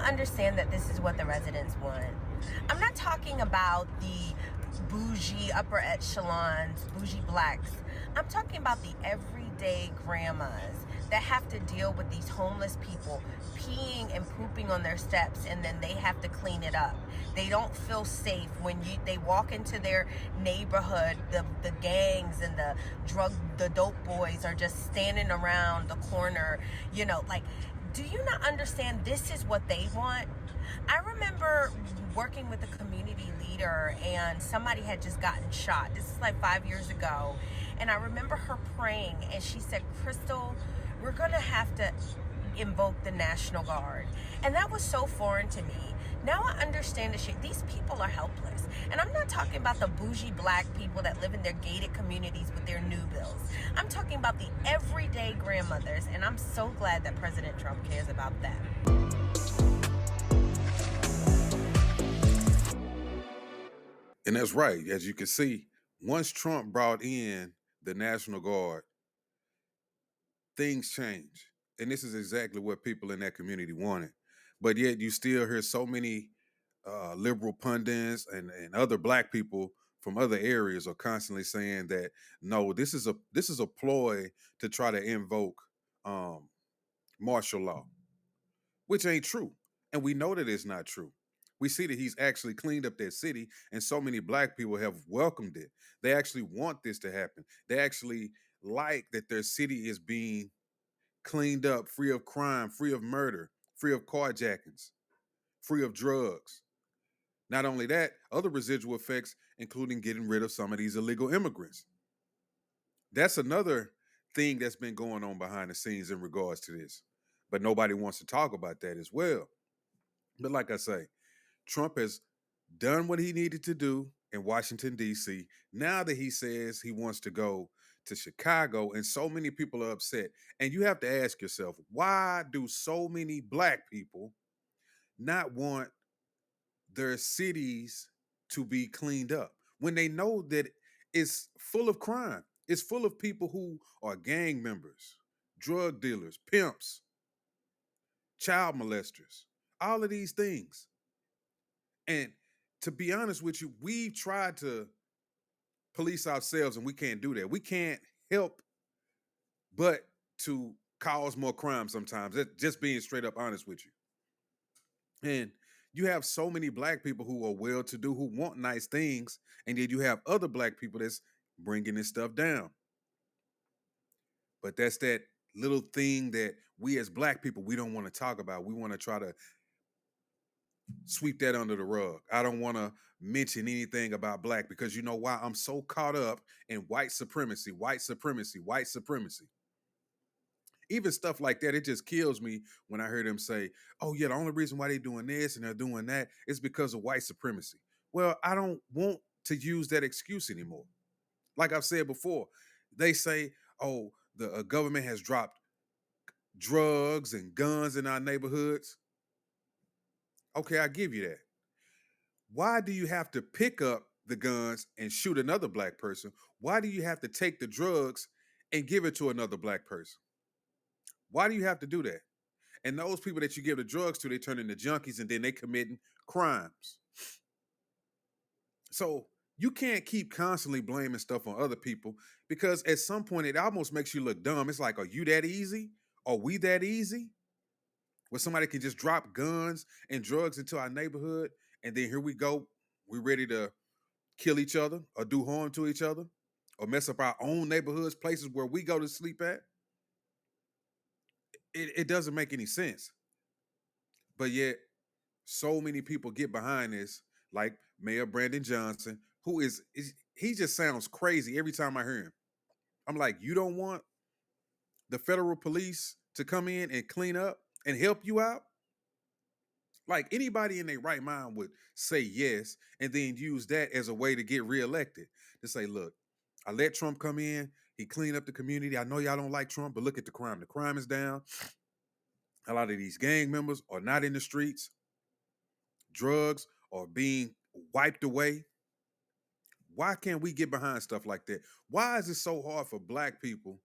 understand that this is what the residents want. I'm not talking about the bougie upper echelons, bougie blacks. I'm talking about the everyday grandmas that have to deal with these homeless people peeing and pooping on their steps, and then they have to clean it up. They don't feel safe when they walk into their neighborhood. The gangs and the dope boys are just standing around the corner, like, do you not understand this is what they want? I remember working with a community leader, and somebody had just gotten shot. This is like 5 years ago. And I remember her praying, and she said, Crystal, we're going to have to invoke the National Guard. And that was so foreign to me. Now I understand the shit. These people are helpless. And I'm not talking about the bougie black people that live in their gated communities with their new bills. I'm talking about the everyday grandmothers. And I'm so glad that President Trump cares about them. And that's right. As you can see, once Trump brought in the National Guard, things change. And this is exactly what people in that community wanted. But yet you still hear so many liberal pundits and other black people from other areas are constantly saying that no, this is a ploy to try to invoke martial law, which ain't true. And we know that it's not true. We see that he's actually cleaned up that city, and so many black people have welcomed it. They actually want this to happen. They actually like that their city is being cleaned up, free of crime, free of murder, free of carjackings, free of drugs. Not only that, other residual effects, including getting rid of some of these illegal immigrants. That's another thing that's been going on behind the scenes in regards to this. But nobody wants to talk about that as well. But like I say, Trump has done what he needed to do in Washington, D.C. Now that he says he wants to go to Chicago, and so many people are upset. And you have to ask yourself, why do so many black people not want their cities to be cleaned up when they know that it's full of crime? It's full of people who are gang members, drug dealers, pimps, child molesters, all of these things. And to be honest with you, we've tried to police ourselves and we can't do that. We can't help but to cause more crime sometimes. That's just being straight up honest with you. And you have so many black people who are well to do, who want nice things, and then you have other black people that's bringing this stuff down. But that's that little thing that we as black people, we don't want to talk about. We want to try to sweep that under the rug. I don't want to mention anything about black because you know why? I'm so caught up in white supremacy, white supremacy, white supremacy. Even stuff like that, it just kills me when I hear them say, oh yeah, the only reason why they're doing this and they're doing that is because of white supremacy. Well, I don't want to use that excuse anymore. Like I've said before, they say, oh, the government has dropped drugs and guns in our neighborhoods. Okay, I give you that. Why do you have to pick up the guns and shoot another black person? Why do you have to take the drugs and give it to another black person? Why do you have to do that? And those people that you give the drugs to, they turn into junkies and then they committing crimes. So you can't keep constantly blaming stuff on other people because at some point it almost makes you look dumb. It's like, are you that easy? Are we that easy? Where somebody can just drop guns and drugs into our neighborhood and then here we go, we're ready to kill each other or do harm to each other or mess up our own neighborhoods, places where we go to sleep at. It doesn't make any sense. But yet, so many people get behind this, like Mayor Brandon Johnson, who is he just sounds crazy every time I hear him. I'm like, you don't want the federal police to come in and clean up and help you out? Like anybody in their right mind would say yes and then use that as a way to get reelected. To say, look, I let Trump come in, he cleaned up the community. I know y'all don't like Trump, but look at the crime. The crime is down. A lot of these gang members are not in the streets. Drugs are being wiped away. Why can't we get behind stuff like that? Why is it so hard for black people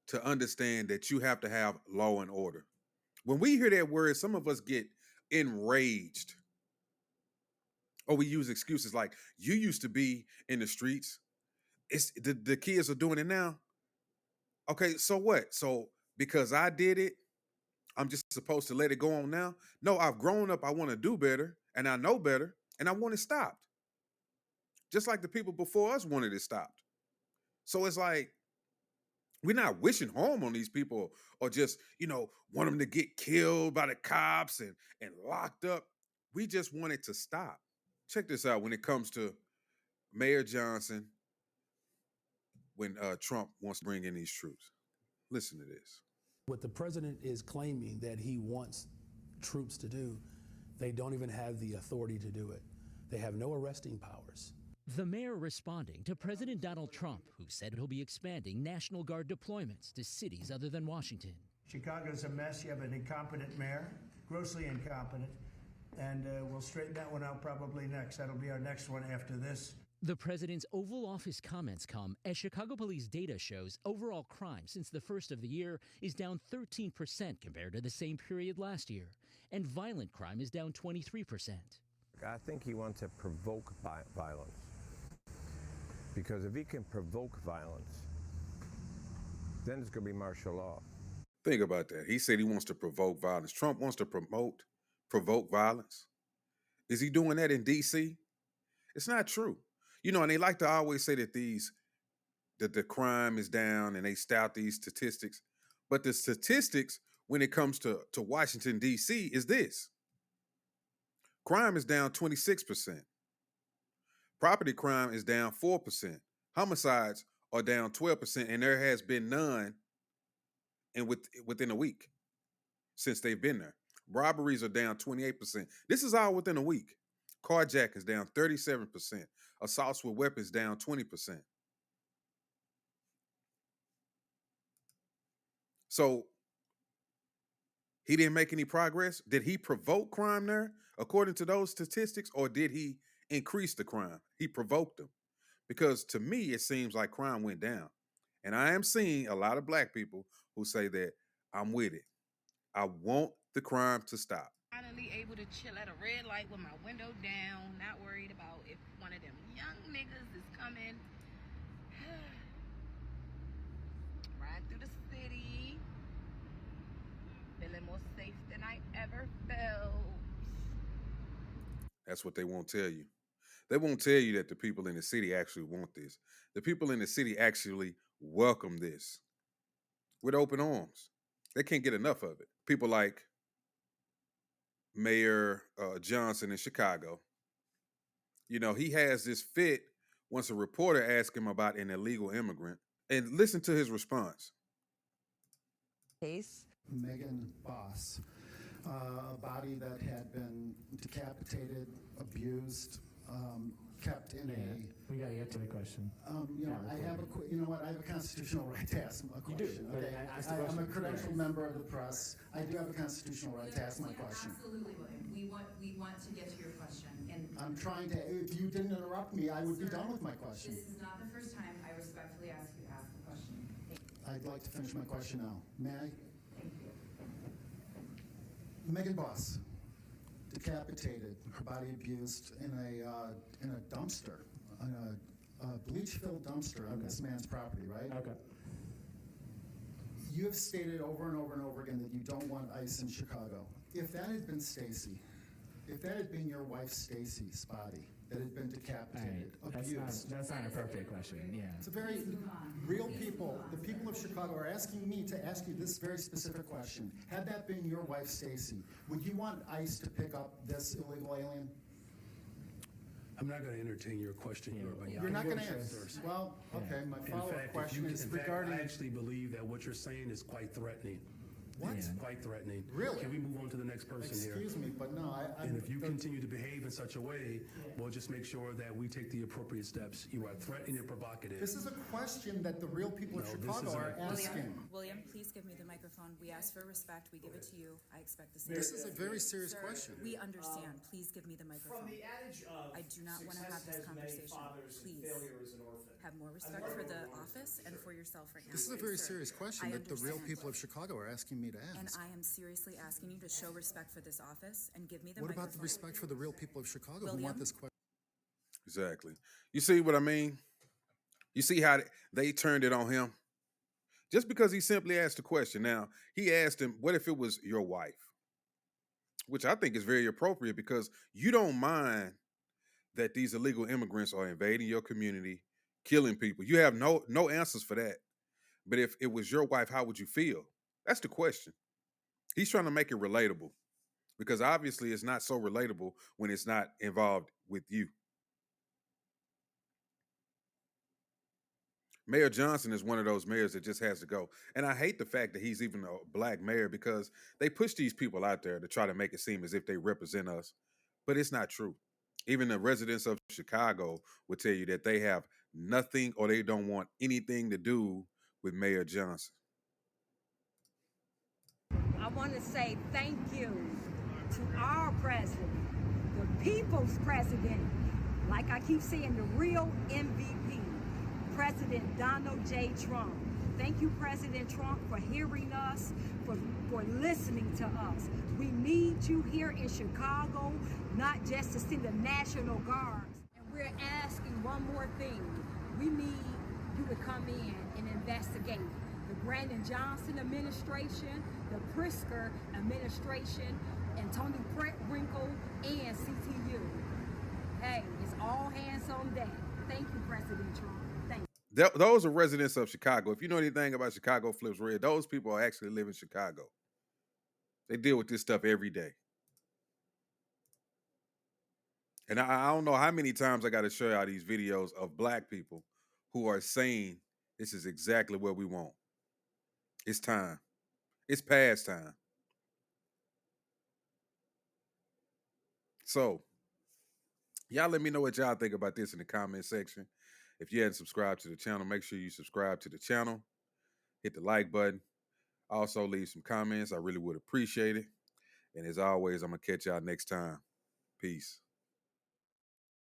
to understand that you have to have law and order? When we hear that word, some of us get enraged. Or we use excuses like, you used to be in the streets. It's the kids are doing it now. Okay, so what? So because I did it, I'm just supposed to let it go on now? No, I've grown up. I want to do better, and I know better, and I want it stopped. Just like the people before us wanted it stopped. So it's like, we're not wishing harm on these people or just, want them to get killed by the cops and locked up. We just want it to stop. Check this out when it comes to Mayor Johnson, when Trump wants to bring in these troops. Listen to this. What the president is claiming that he wants troops to do, they don't even have the authority to do it. They have no arresting powers. The mayor responding to President Donald Trump, who said he'll be expanding National Guard deployments to cities other than Washington. Chicago's a mess. You have an incompetent mayor, grossly incompetent, and we'll straighten that one out probably next. That'll be our next one after this. The president's Oval Office comments come as Chicago police data shows overall crime since the first of the year is down 13% compared to the same period last year, and violent crime is down 23%. I think he wants to provoke violence. Because if he can provoke violence, then it's going to be martial law. Think about that. He said he wants to provoke violence. Trump wants to provoke violence. Is he doing that in D.C.? It's not true. And they like to always say that the crime is down and they tout these statistics. But the statistics when it comes to Washington, D.C. is this. Crime is down 26%. Property crime is down 4%. Homicides are down 12%, and there has been none within a week since they've been there. Robberies are down 28%. This is all within a week. Carjacking is down 37%. Assaults with weapons down 20%. So he didn't make any progress. Did he provoke crime there, according to those statistics, or did he increase the crime? He provoked them. Because to me, it seems like crime went down. And I am seeing a lot of black people who say that I'm with it. I want the crime to stop. Finally able to chill at a red light with my window down, not worried about if one of them young niggas is coming. Ride through the city, feeling more safe than I ever felt. That's what they won't tell you. They won't tell you that the people in the city actually want this. The people in the city actually welcome this with open arms. They can't get enough of it. People like Mayor Johnson in Chicago, he has this fit once a reporter asked him about an illegal immigrant. And listen to his response. Case. Megan Boss, a body that had been decapitated, abused, kept in a... We got to get to the question. I have a constitutional right to ask a question. You do. Okay, I'm a credentialed member of the press. I do have a constitutional right to ask my question. Absolutely, William. We want to get to your question. And I'm trying to. If you didn't interrupt me, I would be done with my question. This is not the first time I respectfully ask you to ask the question. I'd like to finish my question now. May I? Thank you. Megan Boss, decapitated, her body abused in a dumpster, a bleach-filled dumpster on this man's property, right? Okay. You have stated over and over and over again that you don't want ICE in Chicago. If that had been Stacy, if that had been your wife Stacy's body that had been decapitated, abused. That's not an appropriate question, yeah. It's a very real people, the people of Chicago are asking me to ask you this very specific question. Had that been your wife Stacy, would you want ICE to pick up this illegal alien? I'm not going to entertain your question. You're not going to answer. Well, okay, my follow-up question is regarding... I actually believe that what you're saying is quite threatening. What? It's quite threatening. Really? Can we move on to the next person here? Excuse me, but no, And if you continue to behave in such a way, we'll just make sure that we take the appropriate steps. You are threatening and provocative. This is a question that the real people of Chicago are asking. William, please give me the microphone. We ask for respect. We give it to you. I expect the same. This is a very serious question. We understand. Please give me the microphone. From the adage of I do not want to have this conversation. Please have more respect for the office and for yourself right now. This is a very serious question that the real people of Chicago are asking me me to And ask. I am seriously asking you to show respect for this office and give me the What microphone. about the respect for the real people of Chicago who William? want this question? Exactly. You see what I mean? You see how they turned it on him? Just because he simply asked a question. Now, he asked him, what if it was your wife? Which I think is very appropriate because you don't mind that these illegal immigrants are invading your community, killing people. You have no answers for that. But if it was your wife, how would you feel? That's the question. He's trying to make it relatable because obviously it's not so relatable when it's not involved with you. Mayor Johnson is one of those mayors that just has to go. And I hate the fact that he's even a black mayor because they push these people out there to try to make it seem as if they represent us. But it's not true. Even the residents of Chicago would tell you that they have nothing or they don't want anything to do with Mayor Johnson. I want to say thank you to our president, the people's president, like I keep saying, the real MVP, President Donald J. Trump. Thank you, President Trump, for hearing us, for listening to us. We need you here in Chicago, not just to send the National Guards. And we're asking one more thing. We need you to come in and investigate the Brandon Johnson administration, the Pritzker administration, and Tony Brinkle and CTU. Hey, it's all hands on deck. Thank you, President Trump. Thank you. Those are residents of Chicago. If you know anything about Chicago Flips Red, those people are actually live in Chicago. They deal with this stuff every day. And I don't know how many times I got to show y'all these videos of black people who are saying this is exactly what we want. It's time. It's past time. So, y'all let me know what y'all think about this in the comment section. If you hadn't subscribed to the channel, make sure you subscribe to the channel. Hit the like button. Also, leave some comments. I really would appreciate it. And as always, I'm going to catch y'all next time. Peace.